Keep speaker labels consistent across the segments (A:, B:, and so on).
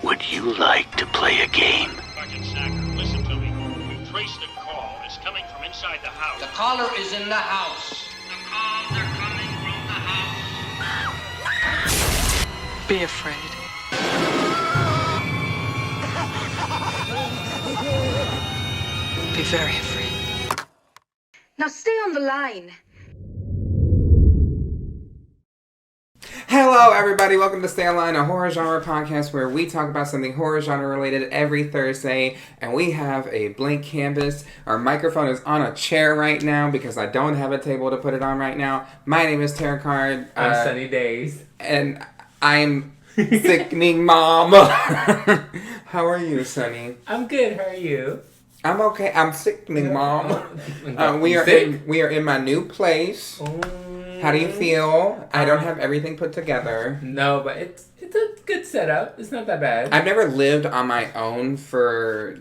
A: Would you like to play a game?
B: Sergeant Sacker, listen to me. We've traced the call. It's coming from inside the house.
C: The caller is in the house.
B: The calls are coming from the house.
D: Be afraid. Be very afraid.
E: Now stay on the line.
F: Hello, everybody. Welcome to Stay Online, a horror genre podcast where we talk about something horror genre related every Thursday. And we have a blank canvas. Our microphone is on a chair right now because I don't have a table to put it on right now. My name is Terrah Card.
G: I'm Sunny Days.
F: And I'm sickening mom. How are you, Sunny?
G: I'm good. How are you?
F: I'm okay. I'm sickening mom. We are in my new place. How do you feel? I don't have everything put together.
G: No, but it's a good setup. It's not that bad.
F: I've never lived on my own for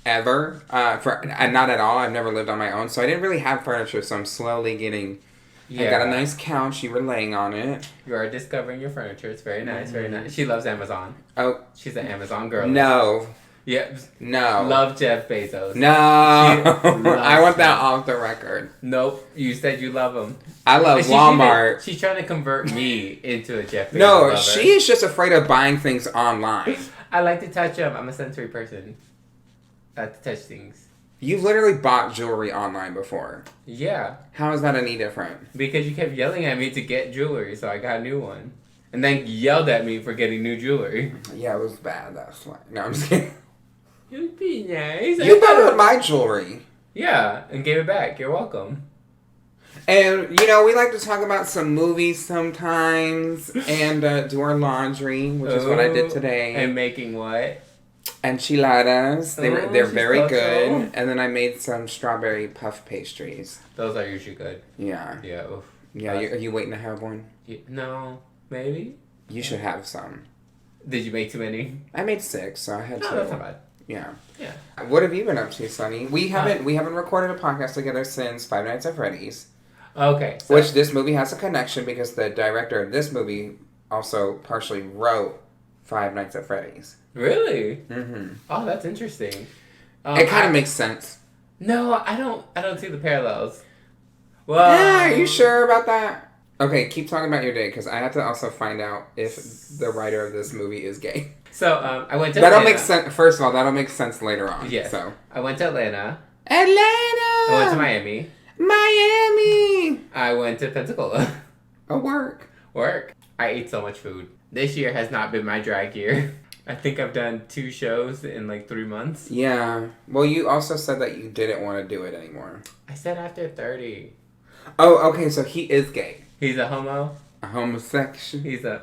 F: ever. Not at all. I've never lived on my own, so I didn't really have furniture. So I'm slowly getting. Yeah. I got a nice couch. You were laying on it.
G: You are discovering your furniture. It's very nice. Very nice. She loves Amazon.
F: Oh,
G: she's an Amazon girl.
F: No.
G: Yep.
F: No.
G: Love Jeff Bezos.
F: No. I want that off the record.
G: Nope. You said you love him.
F: I love Walmart.
G: She's trying to convert me into a Jeff Bezos
F: No,
G: lover.
F: she's just afraid of buying things online.
G: I like to touch them. I'm a sensory person. I like to touch things.
F: You've literally bought jewelry online before.
G: Yeah.
F: How is that any different?
G: Because you kept yelling at me to get jewelry, so I got a new one. And then yelled at me for getting new jewelry.
F: Yeah, it was bad. That's why. No, I'm just kidding.
G: You'd be nice.
F: You bought my jewelry.
G: Yeah, and gave it back. You're welcome.
F: And, we like to talk about some movies sometimes and do our laundry, which is what I did today.
G: And making what?
F: Enchiladas. They're very
G: so
F: good.
G: cool.
F: And then I made some strawberry puff pastries.
G: Those are usually good.
F: Yeah.
G: Yeah. Oof.
F: Yeah, are you waiting to have one?
G: No, maybe.
F: You should have some.
G: Did you make too many?
F: I made 6, so I had 2.
G: No, that's not bad.
F: Yeah.
G: Yeah.
F: What have you been up to, Sunny? We haven't recorded a podcast together since Five Nights at Freddy's.
G: Okay. So.
F: Which this movie has a connection because the director of this movie also partially wrote Five Nights at Freddy's.
G: Really?
F: Mm-hmm.
G: Oh, that's interesting.
F: It kind of makes sense.
G: No, I don't see the parallels.
F: Well, yeah, are you sure about that? Okay, keep talking about your day because I have to also find out if the writer of this movie is gay.
G: So, I went to
F: That'll
G: Atlanta.
F: make sense. First of all, that'll make sense later on.
G: Yes.
F: So.
G: I went to Atlanta.
F: I
G: went to Miami.
F: Miami!
G: I went to Pensacola.
F: Oh, work.
G: I ate so much food. This year has not been my drag year. I think I've done 2 shows in 3 months.
F: Yeah. Well, you also said that you didn't want to do it anymore.
G: I said after 30.
F: Oh, okay, so he is gay.
G: He's a homo.
F: A homosexual.
G: He's a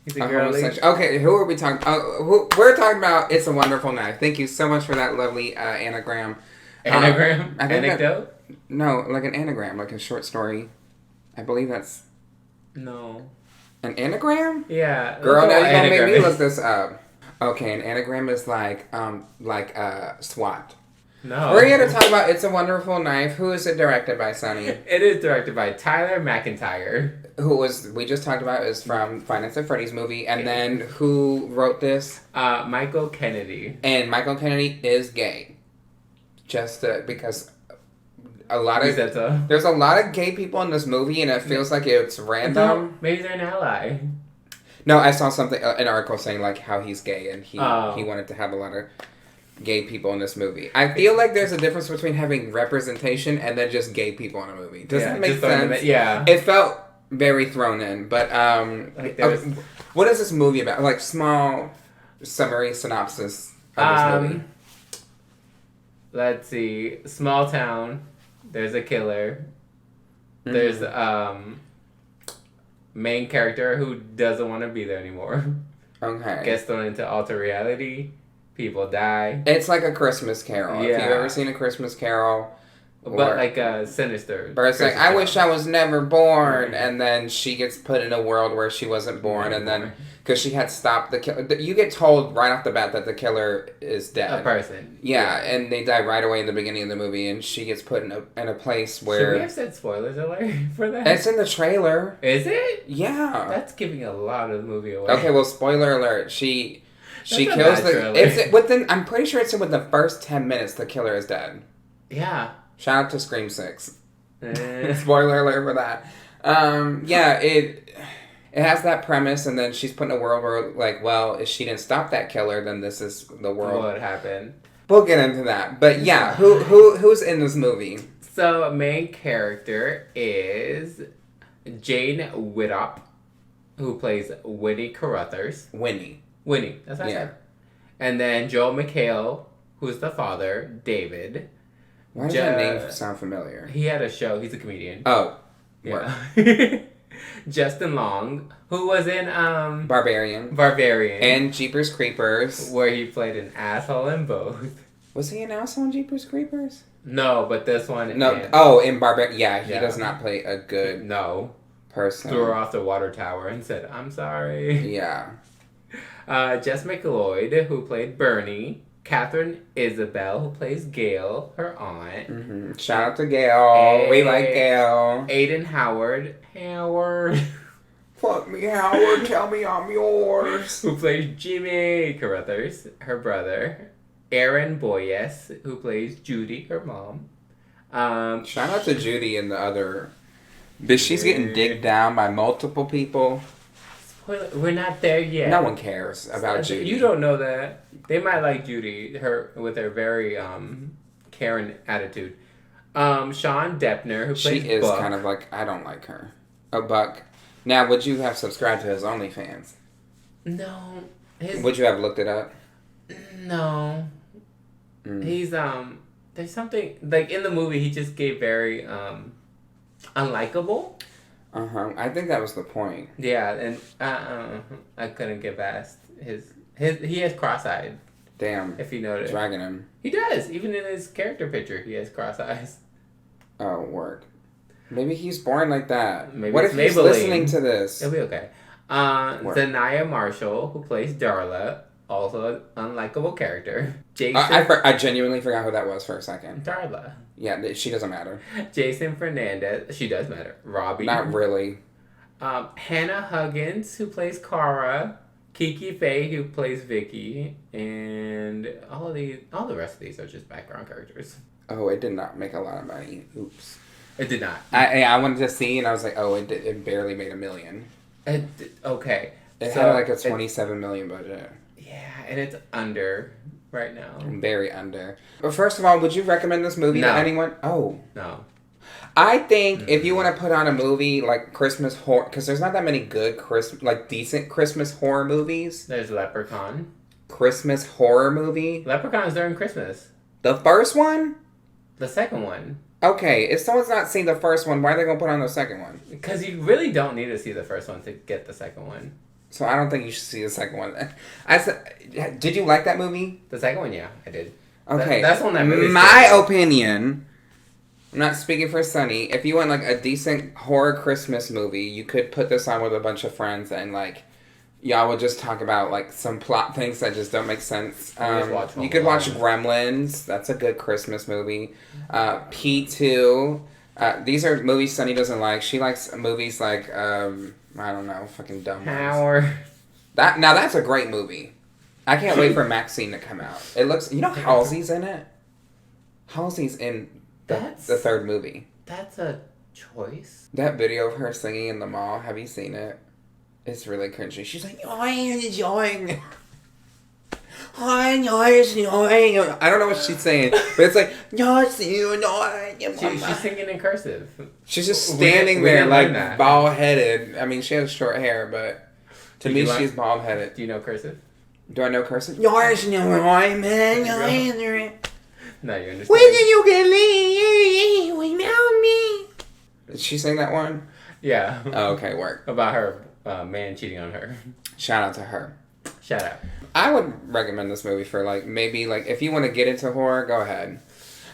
G: girly.
F: Homosexual. Okay, who are we talking? We're talking about It's a Wonderful Night. Thank you so much for that lovely anagram.
G: Anagram? Anecdote?
F: No, like an anagram, like a short story. I believe that's...
G: No.
F: An anagram?
G: Yeah.
F: Girl, now you're gonna make me look this up. Okay, an anagram is like SWAT.
G: No.
F: We're here to talk about It's a Wonderful Night. Who is it directed by, Sunny?
G: It is directed by Tyler McIntyre.
F: We just taled about, is from Five Nights at Freddy's movie. And then who wrote this?
G: Michael Kennedy.
F: And Michael Kennedy is gay. Just because there's a lot of gay people in this movie, and it feels like it's random.
G: No, maybe they're an ally.
F: No, I saw an article saying how he's gay, and he wanted to have a lot of gay people in this movie. I feel like there's a difference between having representation and then just gay people in a movie. Does that make sense?
G: Yeah.
F: It felt very thrown in, but what is this movie about? Small summary synopsis of this movie.
G: Let's see. Small town. There's a killer. Mm-hmm. There's main character who doesn't want to be there anymore.
F: Okay.
G: Gets thrown into alter reality. People die.
F: It's like a Christmas Carol.
G: Yeah.
F: If you've ever seen a Christmas Carol.
G: But sinister.
F: But it's
G: Christmas
F: I
G: Carol.
F: wish I was never born. Right. And then she gets put in a world where she wasn't born. And then, because she had stopped the killer. You get told right off the bat that the killer is dead.
G: A person.
F: Yeah, and they die right away in the beginning of the movie. And she gets put in a place where...
G: Should we have said spoilers alert for that?
F: It's in the trailer.
G: Is it?
F: Yeah.
G: That's giving a lot of the movie away.
F: Okay, well, spoiler alert. She... She
G: That's a
F: kills
G: bad
F: the.
G: trailer.
F: It's within. I'm pretty sure it's within the first 10 minutes the killer is dead.
G: Yeah.
F: Shout out to Scream 6.
G: Eh.
F: Spoiler alert for that. Yeah, it has that premise, and then she's put in a world where, like, well, if she didn't stop that killer, then this is the world.
G: What happened?
F: We'll get into that, but yeah, who's in this movie?
G: So, main character is Jane Widdop, who plays Winnie Carruthers.
F: Winnie,
G: that's what I said. And then Joel McHale, who's the father, David.
F: Why does that name sound familiar?
G: He had a show. He's a comedian.
F: Oh,
G: yeah. Justin Long, who was in
F: Barbarian, and Jeepers Creepers,
G: where he played an asshole in both.
F: Was he an asshole in Jeepers Creepers?
G: No, but this one.
F: No. In Barbarian, yeah, he does not play a good person.
G: Threw her off the water tower and said, "I'm sorry."
F: Yeah.
G: Jess McLeod, who played Bernie. Catherine Isabel, who plays Gail, her aunt.
F: Mm-hmm. Shout out to Gail. We like Gail.
G: Aiden Howard.
F: Fuck me, Howard. Tell me I'm yours.
G: Who plays Jimmy Carruthers, her brother. Aaron Boyes, who plays Judy, her mom.
F: Shout out to Judy and the other. But she's getting digged down by multiple people.
G: We're not there yet.
F: No one cares about Judy.
G: You don't know that. They might like Judy, with her very Karen attitude. Sean Deppner, who plays
F: She is
G: Buck.
F: kind of like, I don't like her. A Buck. Now, would you have subscribed to his OnlyFans?
G: No.
F: Would you have looked it up?
G: No. He's there's something like in the movie he just gave very unlikable.
F: I think that was the point.
G: Yeah, and I couldn't get past his he has cross-eyed.
F: Damn.
G: If you notice.
F: Dragging him.
G: He does. Even in his character picture, he has cross eyes.
F: Oh, work. Maybe he's born like that.
G: Maybe
F: what if he's listening to this?
G: It'll be okay. Zanaya Marshall, who plays Darla, also an unlikable character. Jason.
F: I genuinely forgot who that was for a second.
G: Darla.
F: Yeah, she doesn't matter.
G: Jason Fernandez. She does matter. Robbie.
F: Not really.
G: Hannah Huggins, who plays Cara. Kiki Faye, who plays Vicky, and all the rest of these are just background characters.
F: Oh, it did not make a lot of money. Oops.
G: It did not.
F: I wanted to see, and I was like, oh, it barely made $1 million.
G: Okay.
F: It had like a $27 million budget.
G: Yeah, and it's under right now.
F: Very under. But first of all, would you recommend this movie to anyone? Oh.
G: No.
F: I think if you want to put on a movie like Christmas horror, because there's not that many good decent Christmas horror movies.
G: There's Leprechaun.
F: Christmas horror movie.
G: Leprechaun's during Christmas.
F: The first one?
G: The second one.
F: Okay, if someone's not seen the first one, why are they gonna put on the second one?
G: Because you really don't need to see the first one to get the second one.
F: So I don't think you should see the second one. Did you like that movie?
G: The second one, yeah, I did.
F: Okay,
G: that's one that movie.
F: My opinion. I'm not speaking for Sunny. If you want like a decent horror Christmas movie, you could put this on with a bunch of friends and like y'all would just talk about like some plot things that just don't make sense. You could watch Gremlins. That's a good Christmas movie. P2. These are movies Sunny doesn't like. She likes movies like I don't know, fucking dumb ones. That's a great movie. I can't wait for Maxine to come out. It looks. You know Halsey's in it. Halsey's in the third movie.
G: That's a choice.
F: That video of her singing in the mall. Have you seen it? It's really cringy. She's like, yoing. I don't know what she's saying, but it's like,
G: she's singing in cursive.
F: She's just standing there, like, bald-headed. I mean, she has short hair, but to me, she's bald-headed.
G: Do you know cursive?
F: Do I know cursive?
G: No, you understand.
F: When did you get leave without me? Did she sing that one?
G: Yeah.
F: Oh, okay, work.
G: About her man cheating on her.
F: Shout out to her.
G: Shout out.
F: I would recommend this movie for like maybe like if you want to get into horror, go ahead.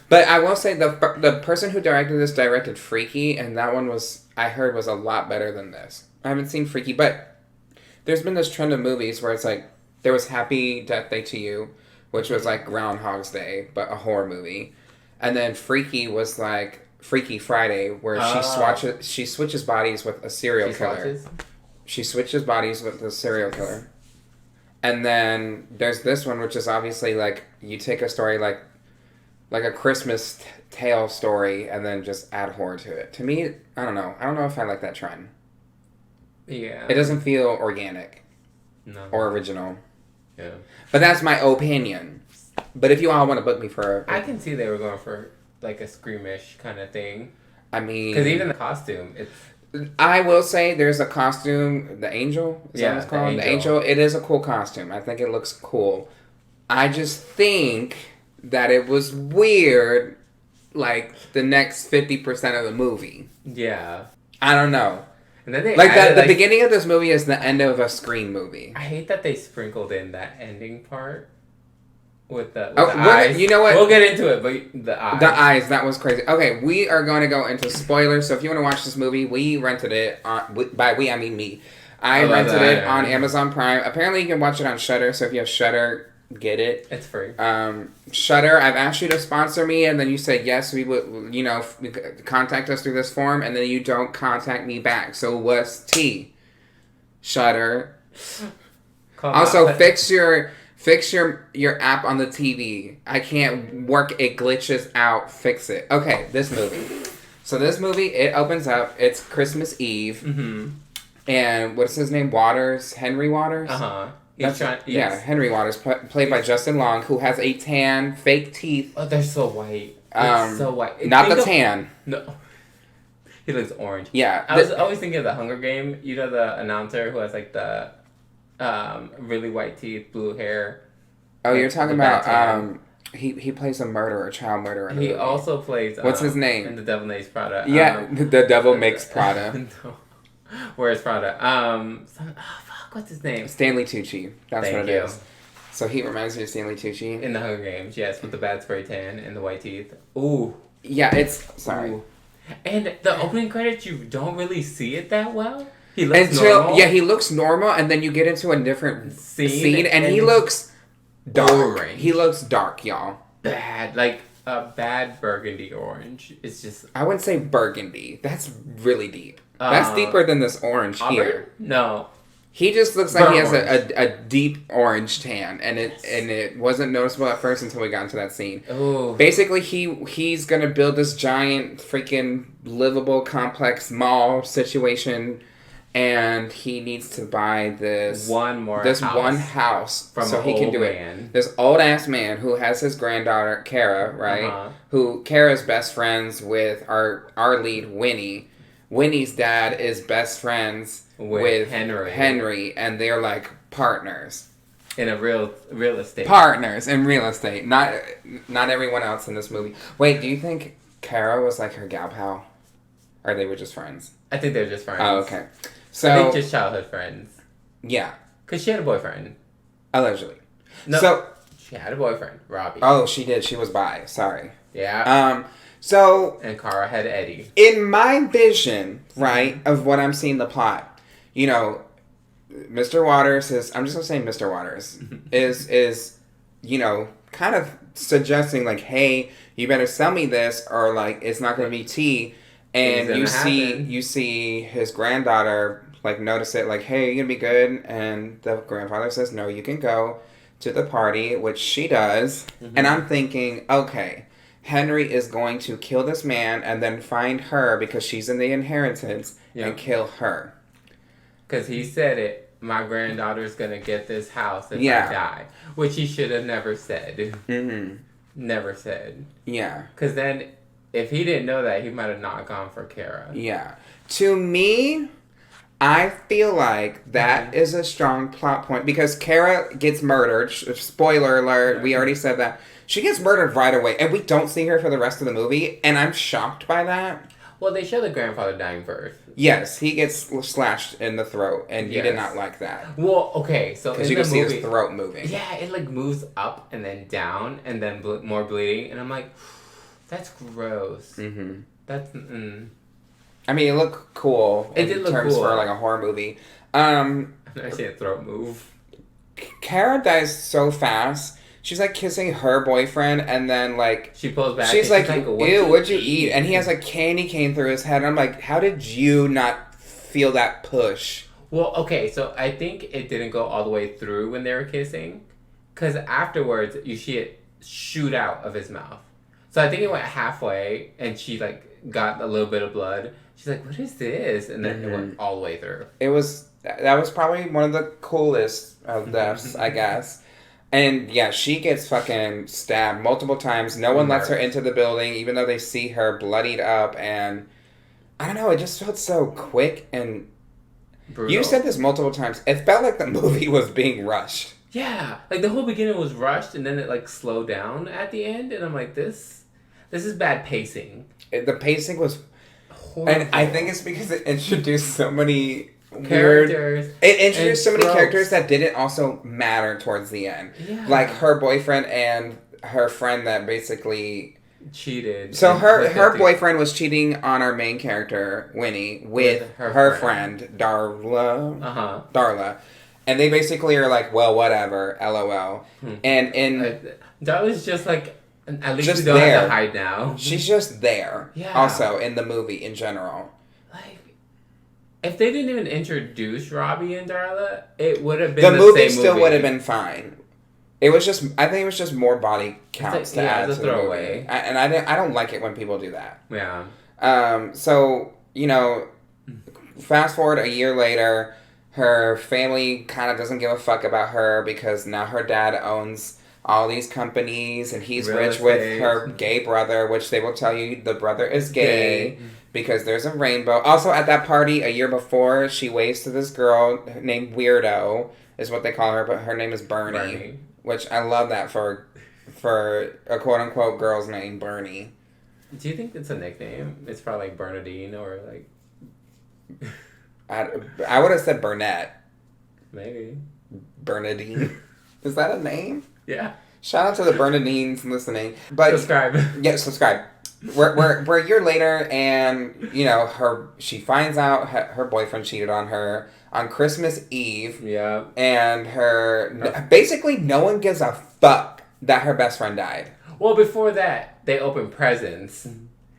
F: But I will say the person who directed Freaky, and that one I heard was a lot better than this. I haven't seen Freaky, but there's been this trend of movies where it's like there was Happy Death Day to You, which was like Groundhog's Day, but a horror movie, and then Freaky was like Freaky Friday, where she switches bodies with a serial killer. She switches bodies with a serial killer. And then there's this one, which is obviously like you take a story like a Christmas tale story and then just add horror to it. To me, I don't know. I don't know if I like that trend.
G: Yeah.
F: It doesn't feel organic.
G: No.
F: Or original.
G: Yeah.
F: But that's my opinion. But if you all want to book me for
G: I can see they were going for like a Screamish kind of thing.
F: I mean...
G: Because even the costume, it's...
F: I will say there's a costume, the Angel? Is that what it's called? The Angel. It is a cool costume. I think it looks cool. I just think that it was weird, like, the next 50% of the movie.
G: Yeah.
F: I don't know.
G: And then they
F: like,
G: added,
F: the beginning of this movie is the end of a Scream movie.
G: I hate that they sprinkled in that ending part. With the
F: eyes. You know what?
G: We'll get into it, but the eyes.
F: The eyes, that was crazy. Okay, we are going to go into spoilers. So if you want to watch this movie, we rented it by we, I mean me. I rented it on Amazon Prime. Apparently you can watch it on Shudder, so if you have Shudder, get it.
G: It's free.
F: Shudder, I've asked you to sponsor me, and then you said yes, we would, contact us through this form, and then you don't contact me back. So what's T? Shudder. Also, fix your app on the TV. I can't work. It glitches out. Fix it. Okay, this movie. So this movie, it opens up. It's Christmas Eve. Mm-hmm. And what's his name? Waters? Henry Waters?
G: Uh-huh.
F: Yeah, Henry Waters, played by Justin Long, who has a tan, fake teeth.
G: Oh, they're so white. It's so white.
F: Not the tan.
G: No. He looks orange.
F: Yeah.
G: I was always thinking of the Hunger Game. You know the announcer who has like the... really white teeth, blue hair.
F: Oh, you're talking about he plays a murderer, child murderer.
G: He also plays
F: what's his name?
G: in The Devil Makes Prada.
F: Yeah, The Devil Makes Prada.
G: No. Where's Prada? What's his name?
F: Stanley Tucci. That's
G: Thank
F: what it
G: you.
F: is. So he reminds me of Stanley Tucci.
G: In the Hunger Games, yes, with the bad spray tan and the white teeth. Ooh.
F: Yeah, it's sorry.
G: Ooh. And the opening credits, you don't really see it that well. He looks normal.
F: Yeah, he looks normal, and then you get into a different scene and he looks dark.
G: Orange.
F: He looks dark, y'all.
G: Bad, like a bad burgundy orange. It's just...
F: I wouldn't say burgundy. That's really deep. That's deeper than this orange
G: Auburn?
F: here.
G: No.
F: He just looks like he has a deep orange tan, and it wasn't noticeable at first until we got into that scene.
G: Ooh.
F: Basically, he's gonna build this giant freaking livable complex mall situation, and he needs to buy this one house
G: from
F: so he can do
G: man.
F: it. This old ass man who has his granddaughter Kara, right? Uh-huh. Who Kara's best friends with our lead Winnie. Winnie's dad is best friends with Henry, and they're like partners
G: in a real estate.
F: Partners in real estate. Not everyone else in this movie. Wait, do you think Kara was like her gal pal, or they were just friends?
G: I think they're just friends.
F: Oh, okay. So
G: I think just childhood friends. Yeah, because she had a boyfriend.
F: Allegedly.
G: No,
F: so
G: she had a boyfriend, Robbie.
F: Oh, she did. She was bi. Sorry.
G: Yeah. And Cara had Eddie.
F: In my vision, right, of what I'm seeing the plot, Mr. Waters is, I'm just going to say Mr. Waters, is, kind of suggesting, like, hey, you better sell me this, or, like, it's not going to be tea. And you see his granddaughter, like, notice it, like, hey, you going to be good? And the grandfather says, no, you can go to the party, which she does. Mm-hmm. And I'm thinking, okay, Henry is going to kill this man and then find her because she's in the inheritance and kill her.
G: Because he said it, my granddaughter's going to get this house if I die. Which he should have never said. Mm-hmm. Never said. Yeah. Because then, if he didn't know that, he might have not gone for Kara.
F: Yeah. To me, I feel like that is a strong plot point because Kara gets murdered. Spoiler alert, we already said that. She gets murdered right away, and we don't see her for the rest of the movie, and I'm shocked by that.
G: Well, they show the grandfather dying first.
F: Yes, he gets slashed in the throat, and you did not like that.
G: Well, okay, so
F: because you can see his throat moving.
G: Yeah, it like moves up and then down, and then more bleeding, and I'm like, that's gross. Mm-hmm. That's.
F: I mean, it looked cool.
G: It did look cool. In terms
F: for like a horror movie.
G: I've never seen a throat move.
F: Kara dies so fast. She's like kissing her boyfriend, and then like
G: she pulls back.
F: She's like, "Ew, what'd you eat?" And he has like candy cane through his head. And I'm like, "How did you not feel that push?"
G: Well, okay, so I think it didn't go all the way through when they were kissing. Because afterwards, you see it shoot out of his mouth. So I think it went halfway, and she, like, got a little bit of blood. She's like, what is this? And then it went all the way through.
F: That was probably one of the coolest of deaths, I guess. And, yeah, she gets fucking stabbed multiple times. No one lets her into the building, even though they see her bloodied up. And, I don't know, it just felt so quick and... brutal. You said this multiple times. It felt like the movie was being rushed.
G: Yeah. Like, the whole beginning was rushed, and then it, like, slowed down at the end. And I'm like, this is bad pacing.
F: The pacing was... horrible. And I think it's because it introduced so many...
G: characters.
F: It introduced so many characters that didn't also matter towards the end. Yeah. Like her boyfriend and her friend that basically
G: cheated.
F: So her boyfriend was cheating on our main character, Winnie, with her friend Darla. Uh-huh. Darla. And they basically are like, well, whatever, LOL. And
G: Darla's just like, at least
F: just
G: we don't have to hide now.
F: She's just there. Yeah. Also, in the movie in general.
G: If they didn't even introduce Robbie and Darla, it would have been
F: the movie still would have been fine. It was just, I think it was just more body counts to add to the movie. And I don't like it when people do that.
G: Yeah.
F: So, you know, fast forward a year later, her family kind of doesn't give a fuck about her because now her dad owns all these companies and he's rich with her gay brother, which they will tell you the brother is gay. Because there's a rainbow. Also, at that party, a year before, she waves to this girl named Weirdo, is what they call her, but her name is Bernie. Which I love that for a quote-unquote girl's name, Bernie.
G: Do you think it's a nickname? It's probably like Bernadine or like...
F: I would have said Burnett.
G: Maybe.
F: Bernadine. Is that a name?
G: Yeah.
F: Shout out to the Bernadines listening. But
G: subscribe.
F: Yeah, subscribe. We're a year later, and you know she finds out her boyfriend cheated on her on Christmas Eve.
G: Yeah.
F: And basically no one gives a fuck that her best friend died.
G: Well, before that, they open presents,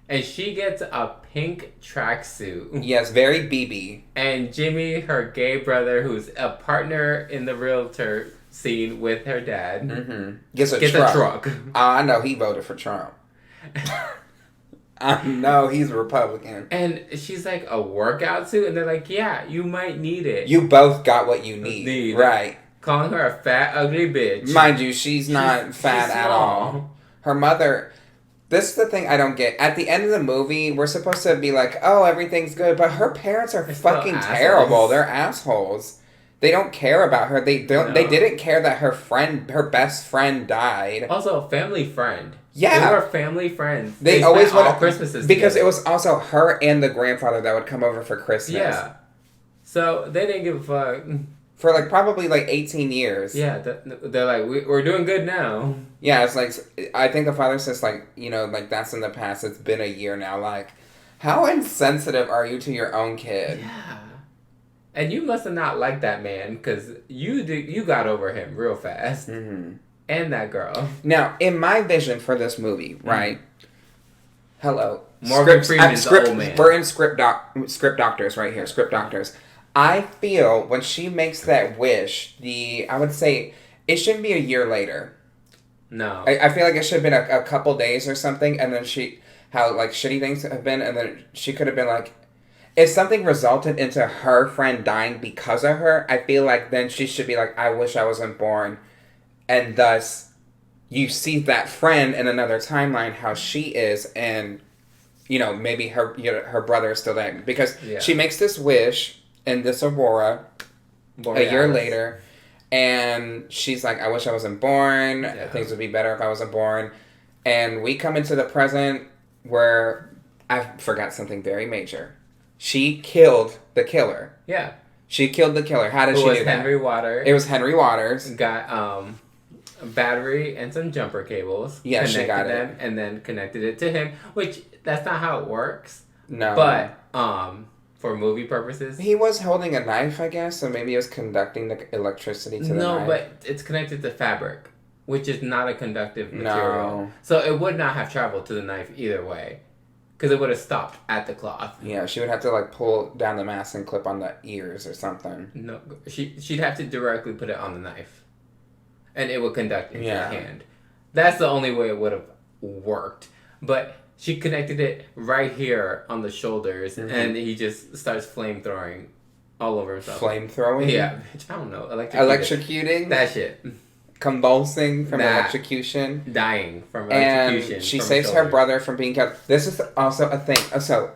G: and she gets a pink tracksuit.
F: Yes, very BB.
G: And Jimmy, her gay brother, who's a partner in the realtor scene with her dad,
F: gets a truck. I know he voted for Trump. I know he's a Republican.
G: And she's like, a workout suit? And they're like, yeah, you might need it.
F: You both got what you need. Right.
G: Calling her a fat, ugly bitch.
F: Mind you, she's not fat at all. Her mother... This is the thing I don't get. At the end of the movie, we're supposed to be like, oh, everything's good. But her parents are fucking terrible. They're assholes. They don't care about her. They didn't care that her best friend died.
G: Also, family friend.
F: Yeah.
G: They were family friends.
F: They always
G: went all Christmases
F: because
G: together.
F: It was also her and the grandfather that would come over for Christmas.
G: Yeah. So they didn't give a fuck.
F: For probably 18 years.
G: Yeah, they're like, we're doing good now.
F: Yeah, it's like, I think the father says that's in the past. It's been a year now. Like, how insensitive are you to your own kid?
G: Yeah. And you must have not liked that man because you got over him real fast. Mm-hmm. And that girl.
F: Now, in my vision for this movie, right? Hello.
G: Morgan Freeman's the old man.
F: We're in script doctors right here. Script doctors. I feel when she makes that wish, I would say it shouldn't be a year later.
G: No.
F: I feel like it should have been a couple days or something, and then how shitty things have been, and then she could have been like, if something resulted into her friend dying because of her, I feel like then she should be like, I wish I wasn't born. And thus, you see that friend in another timeline, how she is, and, maybe her brother is still there. Because she makes this wish in this Aurora a year later, and she's like, I wish I wasn't born. Yeah. Things would be better if I wasn't born. And we come into the present where I forgot something very major. She killed the killer.
G: Yeah.
F: She killed the killer. How did she do that? It was
G: Henry Waters.
F: It was Henry Waters.
G: Got a battery and some jumper cables.
F: Yeah, she got it.
G: And then connected it to him, which that's not how it works.
F: No.
G: But for movie purposes.
F: He was holding a knife, I guess, so maybe he was conducting the electricity to the knife.
G: No, but it's connected to fabric, which is not a conductive material. No. So it would not have traveled to the knife either way. Because it would have stopped at the cloth.
F: Yeah, she would have to like pull down the mask and clip on the ears or something.
G: No, she'd have to directly put it on the knife. And it would conduct into the hand. That's the only way it would have worked. But she connected it right here on the shoulders, and he just starts flamethrowing all over himself.
F: Flamethrowing?
G: Yeah, bitch, I don't know.
F: Electrocuting?
G: That shit.
F: Convulsing from electrocution.
G: Dying from electrocution.
F: And she saves her brother from being killed. This is also a thing. So,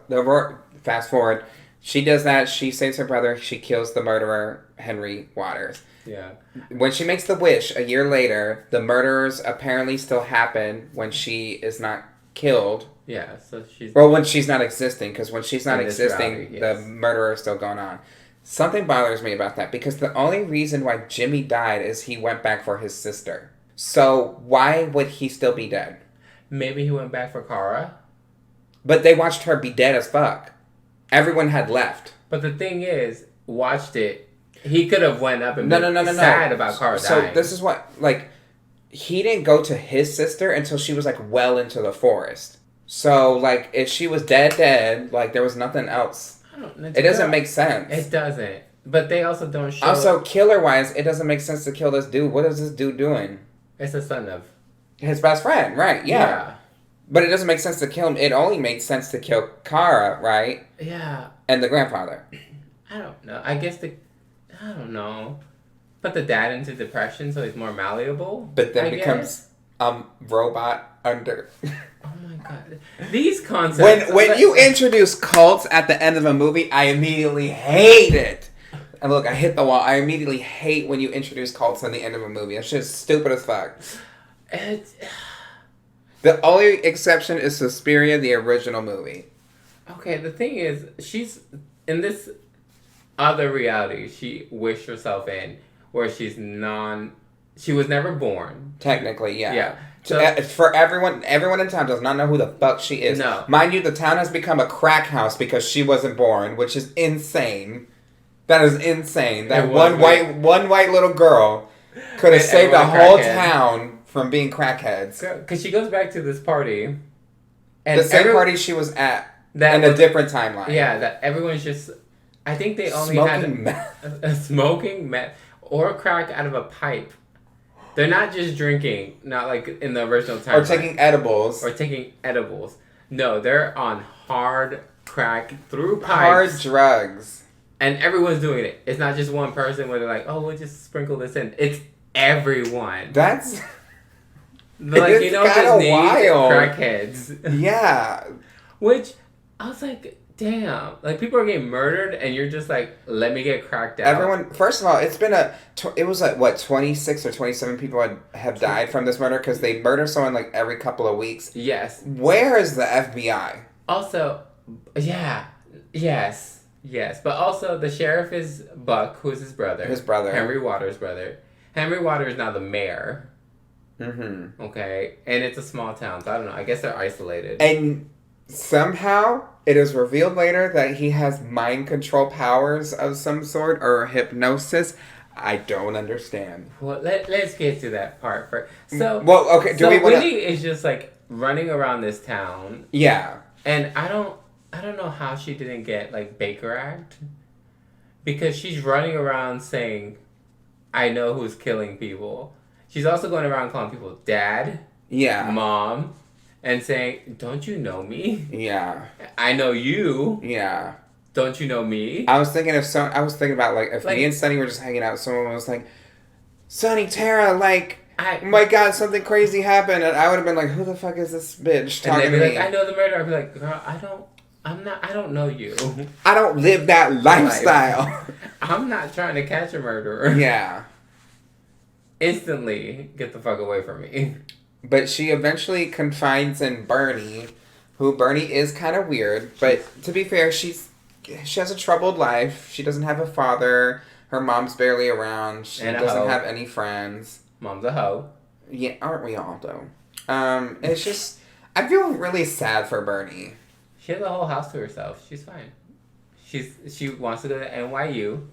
F: fast forward. She does that. She saves her brother. She kills the murderer, Henry Waters.
G: Yeah.
F: When she makes the wish a year later, the murders apparently still happen when she is not killed.
G: Yeah, so she's...
F: Well, when she's not existing, because when she's not existing,
G: reality,
F: the murderer is still going on. Something bothers me about that, because the only reason why Jimmy died is he went back for his sister. So, why would he still be dead?
G: Maybe he went back for Kara.
F: But they watched her be dead as fuck. Everyone had left.
G: But the thing is, watched it, he could have went up and been sad about Kara dying.
F: So, this is what, like, he didn't go to his sister until she was, like, well into the forest. So, like, if she was dead, like, there was nothing else. It doesn't make sense.
G: It doesn't. But they also don't show...
F: Also, killer-wise, it doesn't make sense to kill this dude. What is this dude doing?
G: It's the son of...
F: His best friend, right, yeah. But it doesn't make sense to kill him. It only makes sense to kill Kara, right?
G: Yeah.
F: And the grandfather.
G: I don't know. I don't know. Put the dad into depression so he's more malleable.
F: But then becomes robot under...
G: Oh my god. These concepts...
F: When you introduce cults at the end of a movie, I immediately hate it. And look, I hit the wall. I immediately hate when you introduce cults at the end of a movie. It's just stupid as fuck. The only exception is Suspiria, the original movie.
G: Okay, the thing is, she's... In this other reality she wished herself in, where she's she was never born.
F: Technically, yeah.
G: Yeah.
F: So, for everyone in town does not know who the fuck she is.
G: No.
F: Mind you, the town has become a crack house because she wasn't born, which is insane. That is insane. That one white little girl could have saved a whole town from being crackheads.
G: Because she goes back to this party.
F: And the same party she was at in a different timeline.
G: Yeah, that everyone's just... I think they only smoking meth or crack out of a pipe. They're not just drinking, not like in the original timeline.
F: Or taking edibles. No, they're on hard crack through pipes. Hard drugs.
G: And everyone's doing it. It's not just one person where they're like, oh, we'll just sprinkle this in. It's everyone.
F: That's...
G: Like, you know, Disney
F: wild.
G: Crackheads.
F: Yeah.
G: Which, I was like, damn. Like, people are getting murdered, and you're just like, let me get cracked out.
F: Everyone, first of all, it's been it was like, what, 26 or 27 people have died from this murder? Because they murder someone, like, every couple of weeks.
G: Yes.
F: Where is the FBI?
G: Also, yeah. Yes. But also, the sheriff is Buck, who's his brother. Henry Waters' brother. Henry Waters is now the mayor.
F: Mm-hmm.
G: Okay? And it's a small town, so I don't know. I guess they're isolated.
F: And somehow, it is revealed later that he has mind control powers of some sort, or hypnosis. I don't understand.
G: Well, let's get to that part first. So,
F: okay.
G: Winnie is just, like, running around this town.
F: Yeah.
G: And I don't know how she didn't get, like, Baker Act. Because she's running around saying, I know who's killing people. She's also going around calling people dad.
F: Yeah.
G: Mom. And saying, don't you know me?
F: Yeah.
G: I know you.
F: Yeah.
G: Don't you know me?
F: I was thinking about, like, if me and Sunny were just hanging out, someone was like, Sunny, Terrah, like, oh my god, something crazy happened. And I would have been like, who the fuck is this bitch talking to me?
G: Like, I know the murderer. I'd be like, girl, I don't know you.
F: I don't live that lifestyle.
G: I'm not trying to catch a murderer.
F: Yeah.
G: Instantly, get the fuck away from me.
F: But she eventually confides in Bernie, who Bernie is kind of weird. But to be fair, she has a troubled life. She doesn't have a father. Her mom's barely around. She doesn't have any friends.
G: Mom's a hoe.
F: Yeah, aren't we all though? It's just, I feel really sad for Bernie.
G: She has a whole house to herself. She's fine. She wants to go to NYU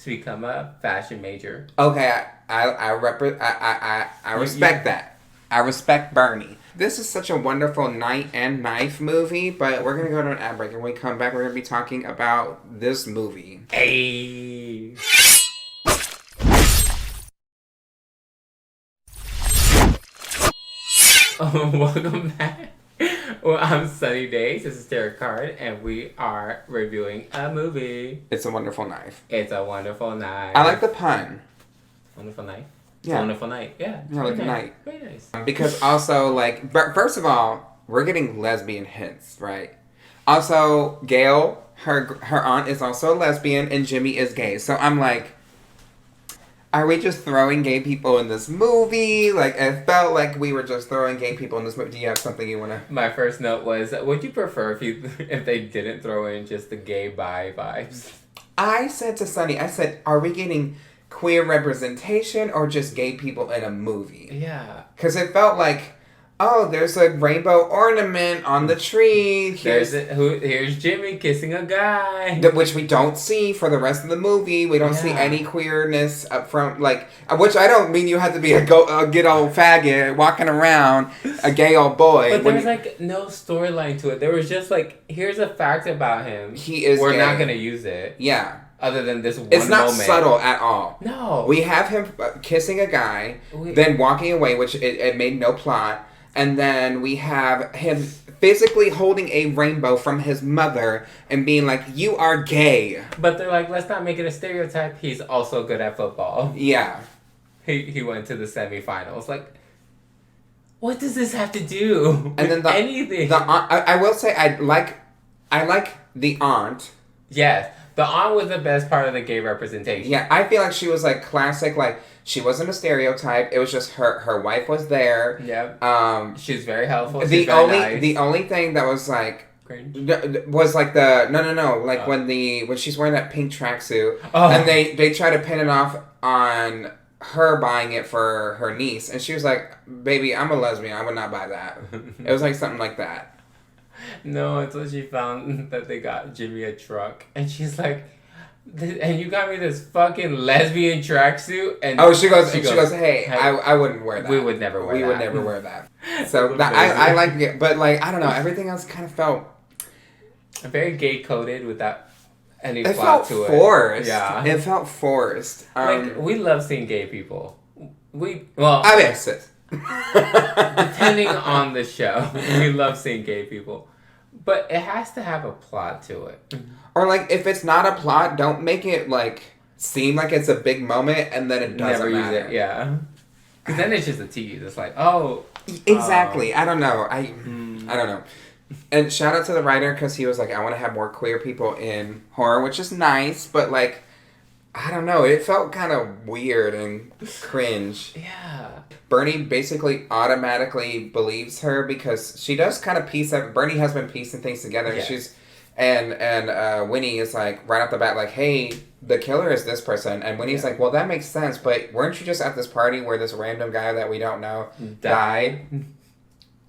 G: to become a fashion major.
F: Okay, I respect that. I respect Bernie. this is such a wonderful Knight and Knife movie, but we're going to go to an ad break, and when we come back, we're going to be talking about this movie.
G: Hey. Welcome back. Well, I'm Sunny Days. This is Terrah Card, and we are reviewing a movie.
F: It's a Wonderful Knife.
G: It's a Wonderful Knife.
F: I like the pun.
G: Wonderful Knife?
F: Yeah.
G: It's a Wonderful Night. Yeah.
F: I like the night.
G: Very nice.
F: Because also, like, first of all, we're getting lesbian hints, right? Also, Gail, her aunt is also a lesbian, and Jimmy is gay. So I'm like, are we just throwing gay people in this movie? Like, it felt like we were just throwing gay people in this movie. Do you have something you want to...
G: My first note was, would you prefer if they didn't throw in just the gay bi vibes?
F: I said to Sunny, are we getting queer representation or just gay people in a movie?
G: Yeah.
F: Because it felt like, oh, there's a rainbow ornament on the tree.
G: Here's Jimmy kissing a guy.
F: Which we don't see for the rest of the movie. We don't see any queerness up front. Like, which I don't mean you have to be a good old faggot walking around, a gay old boy.
G: But there's like no storyline to it. There was just like, here's a fact about him.
F: He is
G: We're
F: gay.
G: not going to use it.
F: Yeah.
G: Other than this one
F: It's not
G: moment.
F: subtle at all.
G: No.
F: We have him kissing a guy, then walking away, which it made no plot. And then we have him physically holding a rainbow from his mother and being like, you are gay.
G: But they're like, let's not make it a stereotype. He's also good at football.
F: Yeah.
G: He went to the semifinals. Like, what does this have to do
F: and
G: with
F: then
G: anything?
F: I will say I like the aunt.
G: Yes. The aunt was the best part of the gay representation.
F: Yeah, I feel like she was like classic, like she wasn't a stereotype. It was just her wife was there.
G: Yeah. She was very helpful.
F: The only thing that was like
G: cringe
F: was like the no like when she's wearing that pink tracksuit and they try to pin it off on her buying it for her niece, and she was like, "Baby, I'm a lesbian. I would not buy that." It was like something like that.
G: No, until she found that they got Jimmy a truck, and she's like, "And you got me this fucking lesbian tracksuit." And
F: she goes, "Hey, I wouldn't wear that.
G: We would never wear that.
F: So I like it, but like I don't know, everything else kind of felt
G: very gay coded without any
F: it
G: plot
F: felt
G: to
F: forced.
G: it. Yeah,
F: it felt forced.
G: Like we love seeing gay people. Depending on the show, we love seeing gay people. But it has to have a plot to it.
F: Or, like, if it's not a plot, don't make it, like, seem like it's a big moment and then it doesn't matter.
G: Use it, yeah. Because then it's just a tease. It's like, oh.
F: Exactly. I don't know. I don't know. And shout out to the writer because he was like, I want to have more queer people in horror, which is nice, but, like, I don't know. It felt kind of weird and cringe.
G: Yeah.
F: Bernie basically automatically believes her because she does kind of Bernie has been piecing things together.
G: Yeah.
F: She's and Winnie is like right off the bat like, hey, the killer is this person, and Winnie's like, well, that makes sense, but weren't you just at this party where this random guy that we don't know died?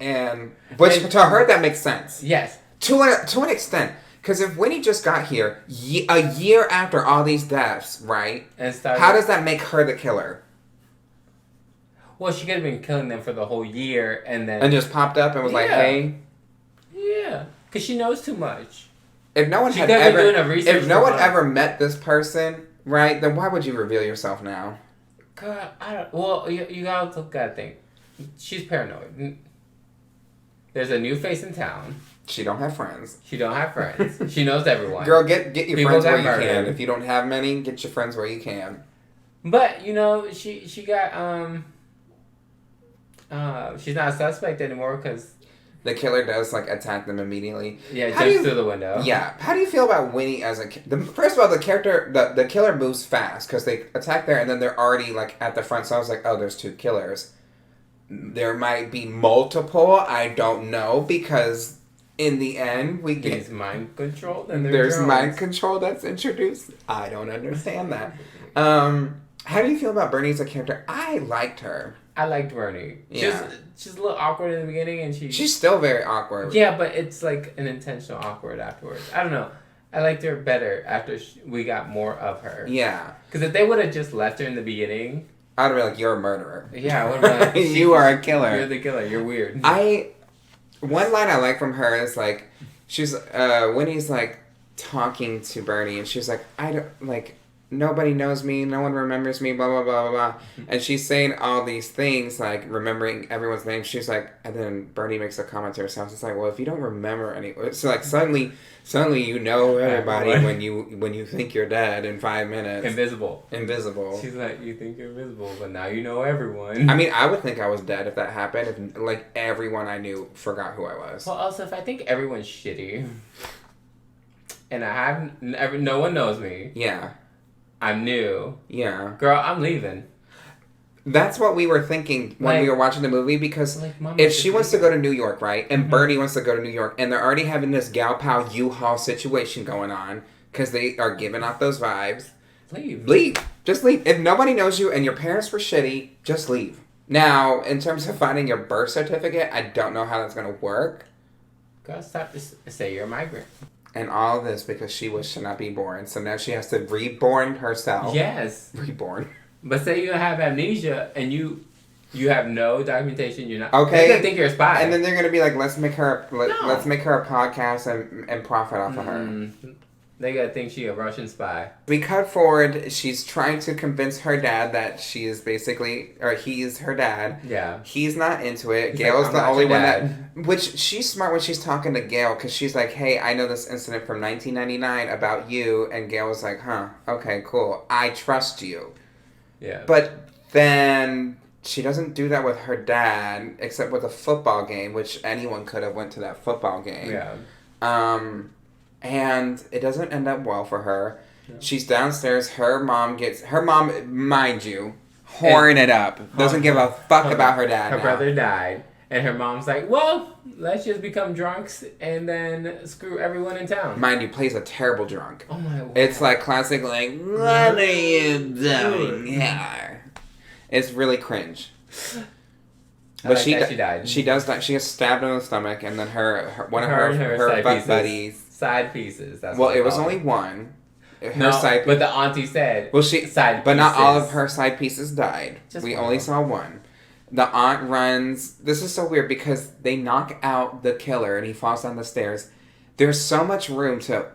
F: And to her that makes sense.
G: Yes.
F: To an extent. Because if Winnie just got here a year after all these deaths, right? How does that make her the killer?
G: Well, she could have been killing them for the whole year and then...
F: And just popped up and was like, hey...
G: Yeah. Because she knows too much.
F: If no one ever met this person, right, then why would you reveal yourself now?
G: God, I don't... Well, you gotta think. She's paranoid. There's a new face in town.
F: She don't have friends.
G: She knows everyone.
F: Girl, get your
G: People
F: friends where you
G: murdered.
F: can. If you don't have many, get your friends where you can.
G: But, you know, she got, she's not a suspect anymore because...
F: The killer does, like, attack them immediately.
G: Yeah, jumps through the window.
F: Yeah. How do you feel about Winnie as first of all, the killer moves fast because they attack there and then they're already, like, at the front. So I was like, oh, there's two killers. There might be multiple. I don't know because... In the end, we get...
G: He's mind controlled and
F: there's mind control that's introduced. I don't understand that. How do you feel about Bernie as a character? I liked her.
G: I liked Bernie.
F: Yeah.
G: She's a little awkward in the beginning and
F: she's still very awkward.
G: Yeah, but it's like an intentional awkward afterwards. I don't know. I liked her better after we got more of her.
F: Yeah.
G: Because if they would have just left her in the beginning...
F: I'd be like, you're a murderer.
G: Yeah, I would be like,
F: you are a killer.
G: You're the killer. You're weird.
F: One line I like from her is like, she's Winnie's like talking to Bernie, and she's like, I don't like. Nobody knows me, no one remembers me, blah, blah, blah, blah, blah. And she's saying all these things, like, remembering everyone's name. She's like, and then Bernie makes a comment to herself. It's like, well, if you don't remember anyone... So, like, suddenly you know everybody when you think you're dead in 5 minutes.
G: Invisible.
F: She's
G: like, you think you're invisible, but now you know everyone.
F: I mean, I would think I was dead if that happened. If, like, everyone I knew forgot who I was.
G: Well, also, if I think everyone's shitty, and no one knows me...
F: Yeah.
G: I'm new.
F: Yeah.
G: Girl, I'm leaving.
F: That's what we were thinking when we were watching the movie, because if she wants to go to New York, right, and Bernie wants to go to New York, and they're already having this gal pal U-Haul situation going on, because they are giving off those vibes. Leave. Just leave. If nobody knows you and your parents were shitty, just leave. Now, in terms of finding your birth certificate, I don't know how that's going to work.
G: Girl, stop to say you're a migrant.
F: And all of this because she wished to not be born. So now she has to reborn herself.
G: Yes.
F: Reborn.
G: But say you have amnesia and you have no documentation. You're not.
F: Okay.
G: They're gonna think you're a spy.
F: And then they're gonna be like, let's make her a podcast and profit off of her.
G: They gotta think she a Russian spy.
F: We cut forward. She's trying to convince her dad that she is basically, or he's her dad.
G: Yeah.
F: He's not into it.
G: He's
F: Gail's
G: like,
F: the only one
G: dad.
F: which she's smart when she's talking to Gail, because she's like, hey, I know this incident from 1999 about you. And Gail was like, huh, okay, cool. I trust you.
G: Yeah.
F: But then she doesn't do that with her dad, except with a football game, which anyone could have went to that football game.
G: Yeah.
F: And it doesn't end up well for her. Yeah. She's downstairs. Her mom, mind you, whoring it up. Doesn't give a fuck about her dad.
G: Her brother died. And her mom's like, well, let's just become drunks and then screw everyone in town.
F: Mind you, plays a terrible drunk.
G: Oh my God.
F: It's like classic, like, what are you doing here? It's really cringe. But she died. She does die. She gets stabbed in the stomach, and then one of her butt buddies.
G: Side pieces. That's
F: well, it was only one.
G: But the auntie said.
F: Well,
G: side
F: but
G: pieces.
F: Not all of her side pieces died.
G: We
F: only saw one. The aunt runs. This is so weird because they knock out the killer, and he falls down the stairs. There's so much room to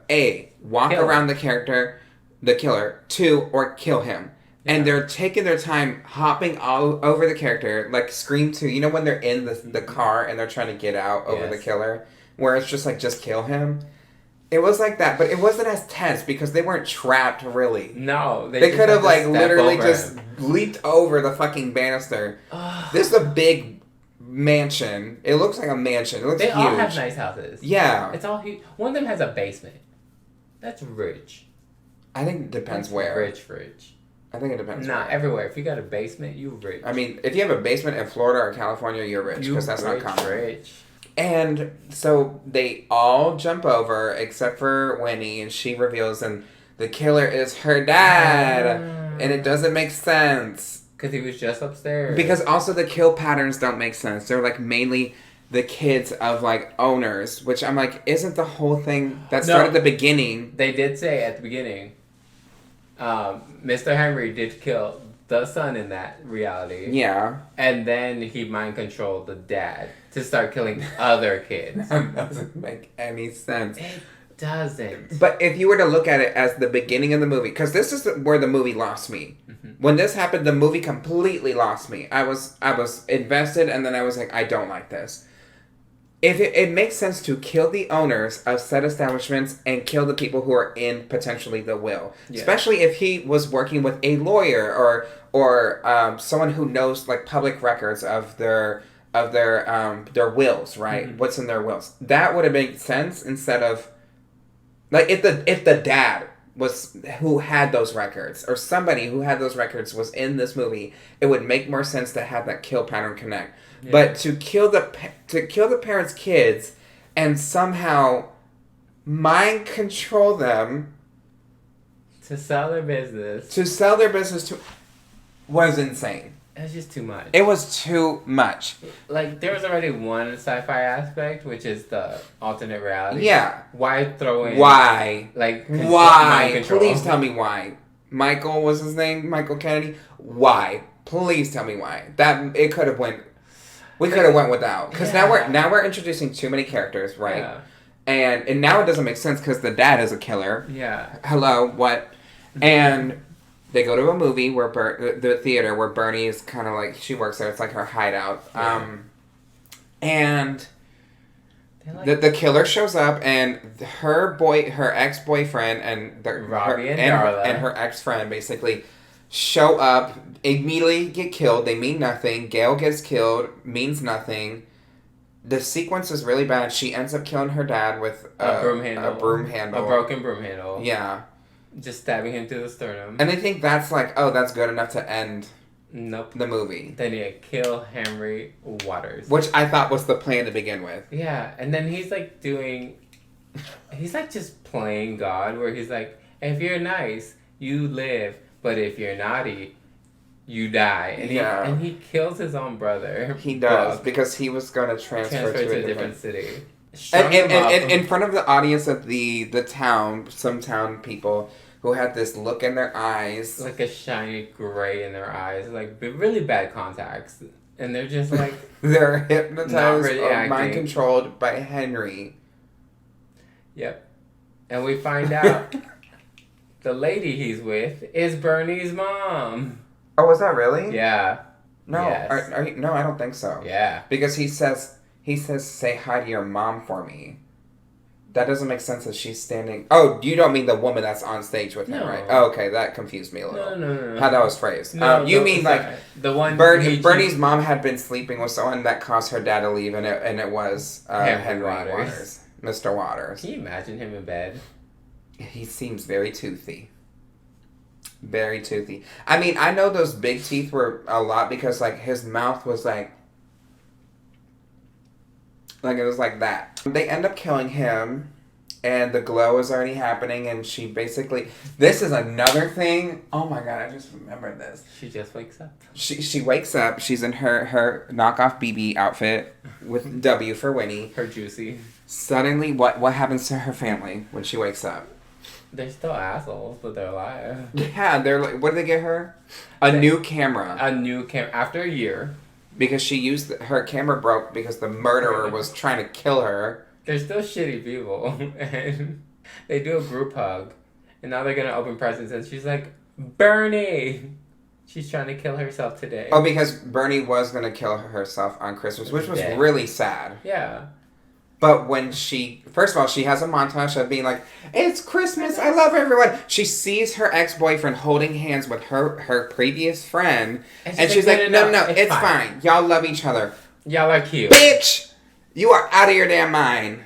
F: walk around the killer, 2, or kill him. Yeah. And they're taking their time hopping all over the character, like Scream 2. You know when they're in the car and they're trying to get out over the killer? Where it's just like, just kill him? It was like that, but it wasn't as tense because they weren't trapped, really.
G: No.
F: They could have, like, literally just leaped over the fucking banister. This is a big mansion. It looks like a mansion. It looks huge.
G: They all have nice houses.
F: Yeah.
G: It's all huge. One of them has a basement. That's rich.
F: I think it depends where.
G: Rich.
F: I think it depends.
G: Nah, everywhere. If you got a basement, you rich.
F: I mean, if you have a basement in Florida or California, you're rich, because that's not common.
G: Rich.
F: And so they all jump over except for Winnie, and she reveals, and the killer is her dad, and it doesn't make sense.
G: Because he was just upstairs.
F: Because also the kill patterns don't make sense. They're like mainly the kids of like owners, which I'm like, isn't the whole thing that started at the beginning?
G: They did say at the beginning, Mr. Henry did kill the son in that reality.
F: Yeah.
G: And then he mind controlled the dad to start killing other kids.
F: That doesn't make any sense.
G: It doesn't.
F: But if you were to look at it as the beginning of the movie, because this is where the movie lost me. Mm-hmm. When this happened, the movie completely lost me. I was invested, and then I was like, I don't like this. If it makes sense to kill the owners of said establishments and kill the people who are in potentially the will, especially if he was working with a lawyer or someone who knows like public records of their wills, right? Mm-hmm. What's in their wills? That would have made sense instead of like if the dad was who had those records or somebody who had those records was in this movie, it would make more sense to have that kill pattern connect. Yeah. But to kill the parents' kids and somehow mind control them
G: to sell their business
F: was insane.
G: It was just too much.
F: It was too much.
G: Like, there was already one sci-fi aspect, which is the alternate reality.
F: Yeah.
G: Why throw in...
F: Why?
G: Like,
F: why? Please tell me why. Michael was his name? Michael Kennedy? Why? Please tell me why. That it could have went. We could have went without, because now we're introducing too many characters, right?
G: Yeah.
F: And now it doesn't make sense because the dad is a killer.
G: Yeah.
F: Hello, what? And they go to a movie where the theater where Bernie is kind of like, she works there. It's like her hideout.
G: Yeah.
F: And the killer shows up, and her ex-boyfriend and
G: Robbie and Darla
F: and her ex-friend basically show up, immediately get killed. They mean nothing. Gail gets killed, means nothing. The sequence is really bad. She ends up killing her dad with
G: a broom handle.
F: A
G: broken broom handle.
F: Yeah.
G: Just stabbing him through the sternum.
F: And they think that's like, oh, that's good enough to end
G: Nope.
F: the movie.
G: Then you kill Henry Waters.
F: Which I thought was the plan to begin with.
G: Yeah, and then he's like just playing God, where he's like, if you're nice, you live, but if you're naughty, you die. And he kills his own brother.
F: He does, because he was going to transfer to a different
G: city.
F: And in front of the audience of the town, some town people who had this look in their eyes.
G: Like a shiny gray in their eyes. Like really bad contacts. And they're just like...
F: they're hypnotized
G: really
F: or mind controlled by Henry.
G: Yep. And we find out the lady he's with is Bernie's mom.
F: Oh, was that really?
G: Yeah.
F: No,
G: yes.
F: No, I don't think so.
G: Yeah.
F: Because he says, say hi to your mom for me. That doesn't make sense that she's standing... Oh, you don't mean the woman that's on stage with him, right? Oh, okay, that confused me a little.
G: No.
F: How that was phrased.
G: No,
F: you mean like...
G: The one...
F: Bernie's mom had been sleeping with someone that caused her dad to leave, and it was Henry Waters. Mr. Waters.
G: Can you imagine him in bed?
F: He seems very toothy. Very toothy. I mean, I know those big teeth were a lot because, like, his mouth was like it was like that. They end up killing him, and the glow is already happening, and she basically... This is another thing. Oh my god, I just remembered this.
G: She just wakes up.
F: She wakes up. She's in her knockoff BB outfit with W for Winnie.
G: Her juicy.
F: Suddenly, what happens to her family when she wakes up?
G: They're still assholes, but they're alive.
F: Yeah, they're like... What did they get her? A new camera.
G: After a year.
F: Because she used... Her camera broke because the murderer was trying to kill her.
G: They're still shitty people. And they do a group hug. And now they're going to open presents. And she's like, Bernie! She's trying to kill herself today.
F: Oh, because Bernie was going to kill herself on Christmas, which was really sad.
G: Yeah.
F: But when first of all, she has a montage of being like, it's Christmas, I love everyone. She sees her ex-boyfriend holding hands with her previous friend. And she's like, no, it's fine. Y'all love each other.
G: Y'all are cute.
F: Bitch! You are out of your damn mind.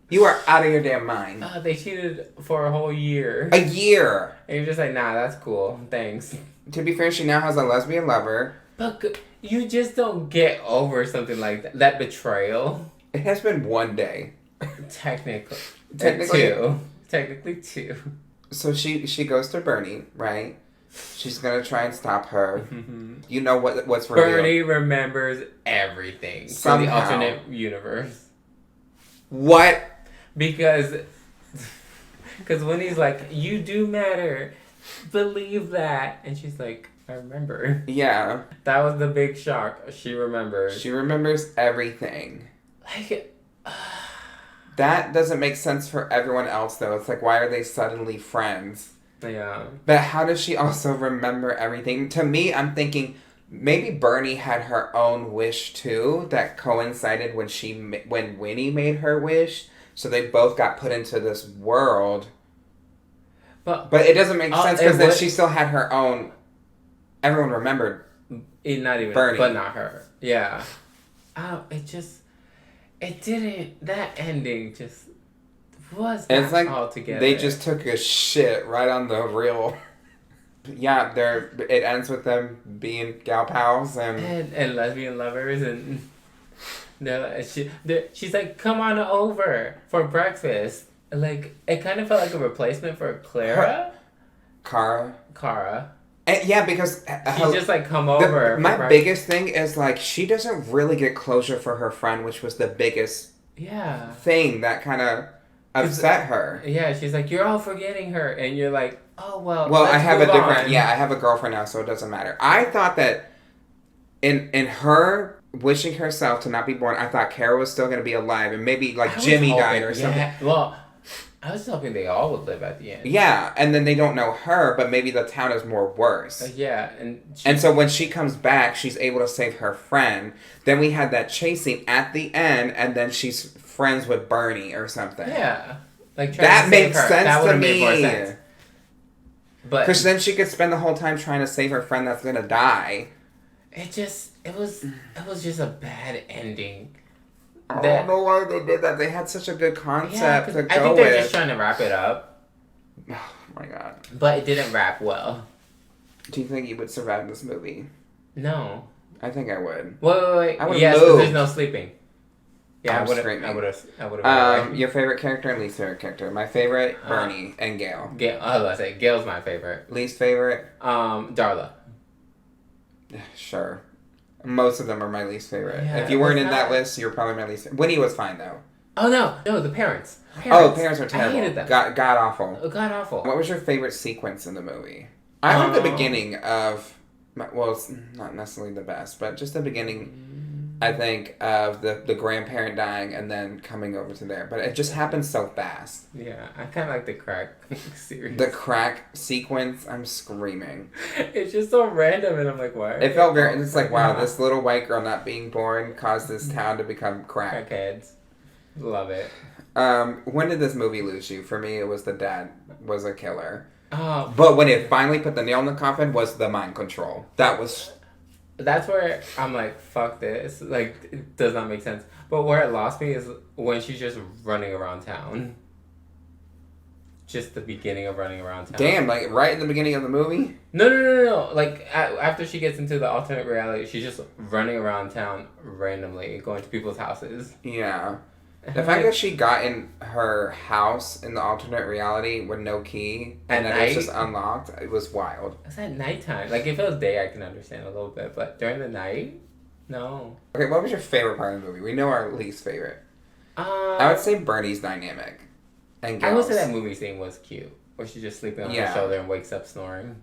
F: You are out of your damn mind.
G: They cheated for a whole year.
F: A year.
G: And you're just like, nah, that's cool. Thanks.
F: To be fair, she now has a lesbian lover.
G: But you just don't get over something like that. That betrayal.
F: It has been one day.
G: Technically two. So
F: she goes to Bernie, right? She's gonna try and stop her. You know what's revealed.
G: Bernie remembers everything from the alternate universe.
F: What?
G: Because when he's like, you do matter, believe that, and she's like, I remember.
F: Yeah.
G: That was the big shock. She remembers.
F: She remembers everything.
G: Like,
F: that doesn't make sense for everyone else, though. It's like, why are they suddenly friends?
G: Yeah.
F: But how does she also remember everything? To me, I'm thinking maybe Bernie had her own wish, too, that coincided when Winnie made her wish. So they both got put into this world. But it doesn't make sense because then she still had her own... Everyone remembered
G: not even
F: Bernie.
G: But not her. Yeah. It didn't... That ending just was
F: it's like
G: altogether.
F: They just took a shit right on the real... Yeah, it ends with them being gal pals
G: and lesbian lovers, and she's like, come on over for breakfast. Like, it kind of felt like a replacement for Clara. Cara.
F: And yeah, because
G: she just like come over.
F: My biggest thing is like she doesn't really get closure for her friend, which was the biggest thing that kind of upset her.
G: Yeah, she's like, you're all forgetting her, and you're like, Oh, well.
F: Well, I have a different... Yeah, I have a girlfriend now, so it doesn't matter. I thought that in her wishing herself to not be born, I thought Kara was still going to be alive, and maybe, like, Jimmy died or something.
G: Yeah, well, I was hoping they all would live at the end.
F: Yeah, and then they don't know her, but maybe the town is more worse.
G: Yeah,
F: and so when she comes back, she's able to save her friend. Then we had that chasing at the end, and then she's friends with Bernie or something.
G: Yeah. Like
F: that makes sense
G: that
F: to me.
G: Made more sense. But
F: because then she could spend the whole time trying to save her friend that's gonna die.
G: It was just a bad ending.
F: I don't know why they did that. They had such a good concept to go with.
G: I think they're just trying to wrap it up.
F: Oh my god.
G: But it didn't wrap well.
F: Do you think you would survive this movie?
G: No.
F: I think I would.
G: Wait.
F: I would have
G: yes,
F: moved.
G: There's no sleeping. Yeah, I would have.
F: Your favorite character and least favorite character? My favorite, Bernie and Gail.
G: I was about to say, Gail's my favorite.
F: Least favorite?
G: Darla.
F: Sure. Most of them are my least favorite.
G: Yeah,
F: if you weren't in that list, you're probably my least favorite. Winnie was fine, though.
G: Oh, no, the parents.
F: Parents are terrible.
G: I hated them.
F: God awful.
G: God awful.
F: What was your favorite sequence in the movie? I like the beginning of... Well, it's not necessarily the best, but just the beginning, I think, of the grandparent dying and then coming over to there. But it just happened so fast.
G: Yeah, I kind of like the crack series.
F: The crack sequence, I'm screaming.
G: It's just so random, and I'm like, why?
F: It felt very... It's like, wow, this little white girl not being born caused this town to become crack.
G: Crackheads. Love it.
F: When did this movie lose you? For me, it was the dad was a killer.
G: Oh.
F: But when it finally put the nail in the coffin was the mind control. That's
G: where I'm like, fuck this. Like, it does not make sense. But where it lost me is when she's just running around town. Just the beginning of running around town.
F: Damn, like right in the beginning of the movie?
G: No. Like, after she gets into the alternate reality, she's just running around town randomly, going to people's houses.
F: Yeah. The fact that she got in her house in the alternate reality with no key and then it's just unlocked, it was wild.
G: It's at nighttime. Like, if it was day, I can understand a little bit, but during the night, no.
F: Okay, what was your favorite part of the movie? We know our least favorite. I would say Bernie's dynamic. And Gail's.
G: I would say that movie scene was cute, where she's just sleeping on her shoulder and wakes up snoring.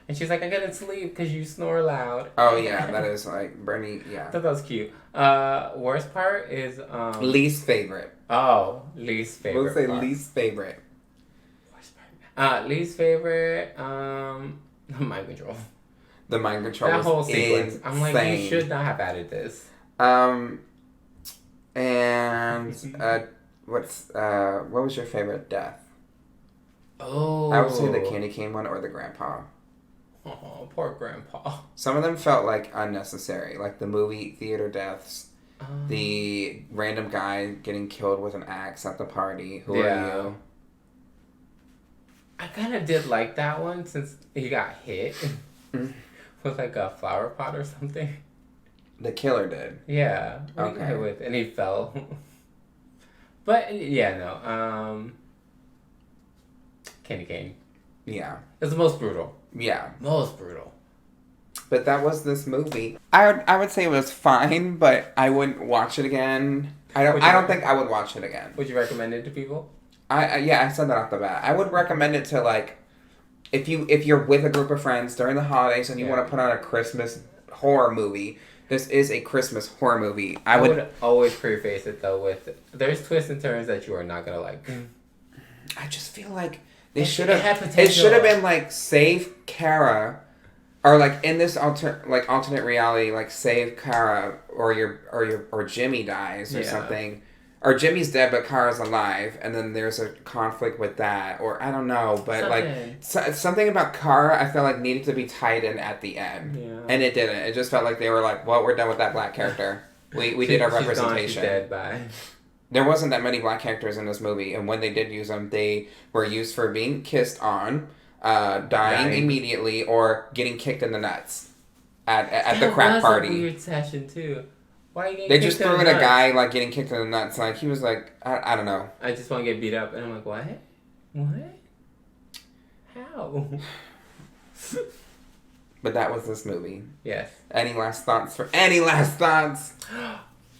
G: And she's like, I couldn't sleep because you snore loud.
F: Oh, yeah, that is like Bernie, yeah.
G: I thought that was cute. Worst part is...
F: least favorite.
G: Oh, least favorite.
F: We'll say least favorite.
G: Worst part. Least favorite, mind control.
F: The mind control
G: that whole sequence.
F: Insane.
G: I'm like, you should not have added this.
F: What was your favorite death?
G: Oh.
F: I would say the candy cane one or the grandpa.
G: Oh, poor grandpa.
F: Some of them felt like unnecessary, like the movie theater deaths, the random guy getting killed with an axe at the party. Who are you?
G: I kind of did like that one since he got hit with like a flower pot or something.
F: The killer did.
G: Yeah.
F: Okay.
G: And he fell. But yeah, no. Candy cane.
F: Yeah.
G: It's the most brutal.
F: Yeah.
G: Most brutal.
F: But that was this movie. I would say it was fine, but I wouldn't watch it again. I don't think I would watch it again.
G: Would you recommend it to people?
F: I said that off the bat. I would recommend it to like if you're with a group of friends during the holidays and you want to put on a Christmas horror movie. This is a Christmas horror movie. I would
G: always preface it though with there's twists and turns that you are not gonna like.
F: I just feel like it should have been like save Kara, or like in this alternate reality, like save Kara or Jimmy dies or something, or Jimmy's dead but Kara's alive, and then there's a conflict with that, or I don't know, but something about Kara I felt like needed to be tied in at the end, and it didn't. It just felt like they were like, well, we're done with that black character. We did our representation.
G: She's dead, bye.
F: There wasn't that many black characters in this movie, and when they did use them, they were used for being kissed on, dying immediately, or getting kicked in the nuts at the crack party.
G: That was a weird session, too. Why are you getting
F: They
G: kicked
F: just threw in a guy, like, getting kicked in the nuts. Like, he was like, I don't know.
G: I just want to get beat up. And I'm like, what? What? How?
F: But that was this movie.
G: Yes.
F: Any last thoughts?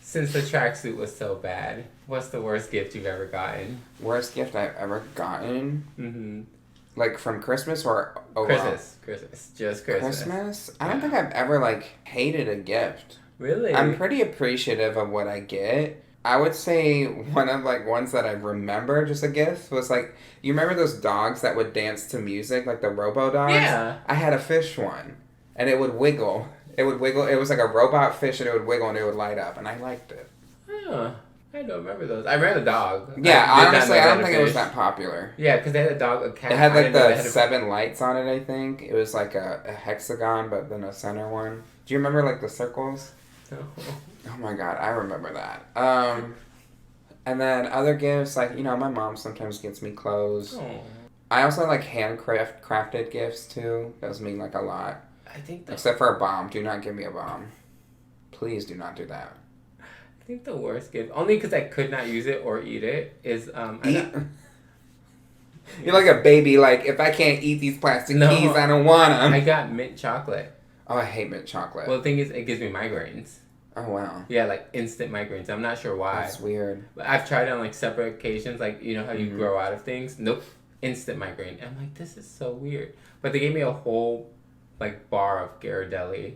G: Since the tracksuit was so bad, what's the worst gift you've ever gotten?
F: Worst gift I've ever gotten?
G: Mm-hmm.
F: Like from Christmas or overall?
G: Christmas. Just Christmas.
F: Christmas? I don't think I've ever, like, hated a gift.
G: Really?
F: I'm pretty appreciative of what I get. I would say one of, like, ones that I remember just a gift was, like, you remember those dogs that would dance to music, like the robo-dogs?
G: Yeah.
F: I had a fish one, and it would wiggle. It would wiggle. It was like a robot fish, and it would wiggle, and it would light up, and I liked it.
G: Huh. I don't remember those. I remember the dog.
F: Yeah, honestly, I don't think it was that popular.
G: Yeah, because they had a dog, a cat.
F: It had, like, the 7 lights on it, I think. It was, like, a hexagon, but then a center one. Do you remember, like, the circles?
G: No.
F: Oh, my God. I remember that. And then other gifts, like, you know, my mom sometimes gets me clothes.
G: Oh.
F: I also like crafted gifts, too. Those mean, like, a lot.
G: I think
F: Except for a bomb. Do not give me a bomb. Please do not do that.
G: I think the worst gift, only because I could not use it or eat it, is
F: You're like a baby. Like, if I can't eat these plastic keys, I don't want them.
G: I got mint chocolate.
F: Oh, I hate mint chocolate.
G: Well, the thing is, it gives me migraines.
F: Oh, wow.
G: Yeah, like instant migraines. I'm not sure why.
F: That's weird.
G: But I've tried it on like separate occasions, like you know how you grow out of things. Nope, instant migraine. I'm like, this is so weird. But they gave me a whole like bar of Ghirardelli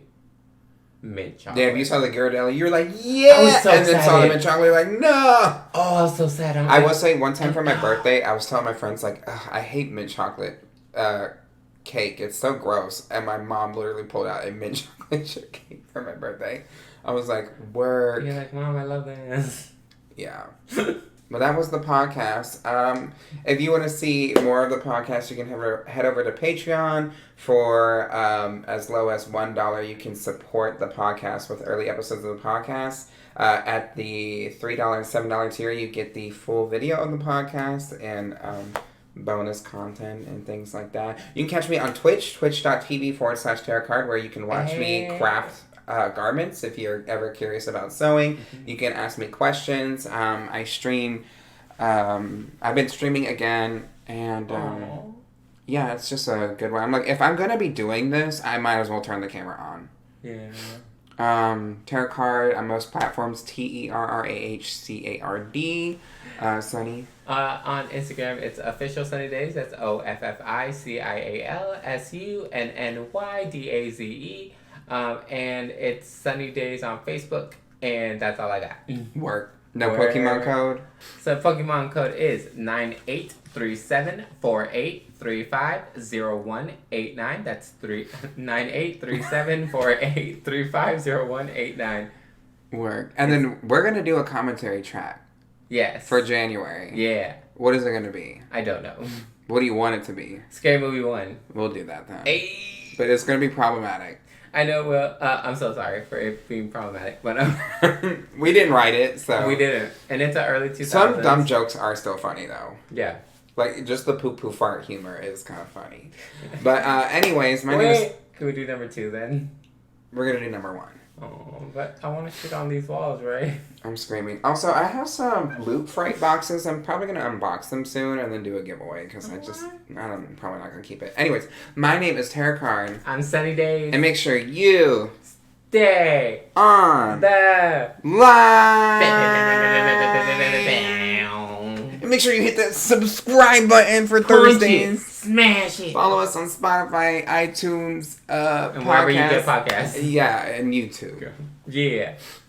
G: mint chocolate.
F: Yeah, if you saw the Ghirardelli, you were like, yeah!
G: I was so
F: and then saw the mint chocolate, you're like, no!
G: Oh, I was so sad.
F: I will say, one time for my birthday, I was telling my friends, like, I hate mint chocolate cake. It's so gross. And my mom literally pulled out a mint chocolate cake for my birthday. I was like, work.
G: You're like, Mom, I love this.
F: Yeah. But that was the podcast. If you want to see more of the podcast, you can head over to Patreon. For as low as $1, you can support the podcast with early episodes of the podcast. At the $3 and $7 tier, you get the full video of the podcast and bonus content and things like that. You can catch me on Twitch, twitch.tv/Terrah Card, where you can watch me craft garments if you're ever curious about sewing. You can ask me questions. I stream. I've been streaming again, and yeah, it's just a good one. I'm like, if I'm gonna be doing this, I might as well turn the camera on.
G: Yeah.
F: Terrah Card on most platforms. TerrahCard. Sunny.
G: On Instagram, it's official Sunny Days. That's OFFICIALSUNNYDAZE. And it's Sunny Days on Facebook, and that's all I got.
F: Work. No Pokemon code?
G: So Pokemon code is 983748350189. That's 983748350189.
F: Work. And then we're going to do a commentary track.
G: Yes.
F: For January.
G: Yeah.
F: What is it going to be?
G: I don't know.
F: What do you want it to be?
G: Scary Movie 1.
F: We'll do that then.
G: Hey.
F: But it's going to be problematic.
G: I know, well, I'm so sorry for it being problematic, but
F: we didn't write it, so...
G: We didn't. And it's an early 2000s.
F: Some dumb jokes are still funny, though.
G: Yeah.
F: Like, just the poo-poo fart humor is kind of funny. But, anyways, my name is...
G: Can we do number 2, then?
F: We're going to do number 1.
G: Oh, but I want to shit on these walls, right?
F: I'm screaming. Also, I have some Loot Fright boxes. I'm probably going to unbox them soon and then do a giveaway, because I'm probably not going to keep it. Anyways, my name is Terrah Card.
G: I'm Sunny Days.
F: And make sure you...
G: stay
F: on
G: the
F: line. And make sure you hit that subscribe button for Thursdays.
G: Smash it.
F: Follow us on Spotify, iTunes,
G: and wherever you get podcasts.
F: Yeah, and YouTube.
G: Yeah.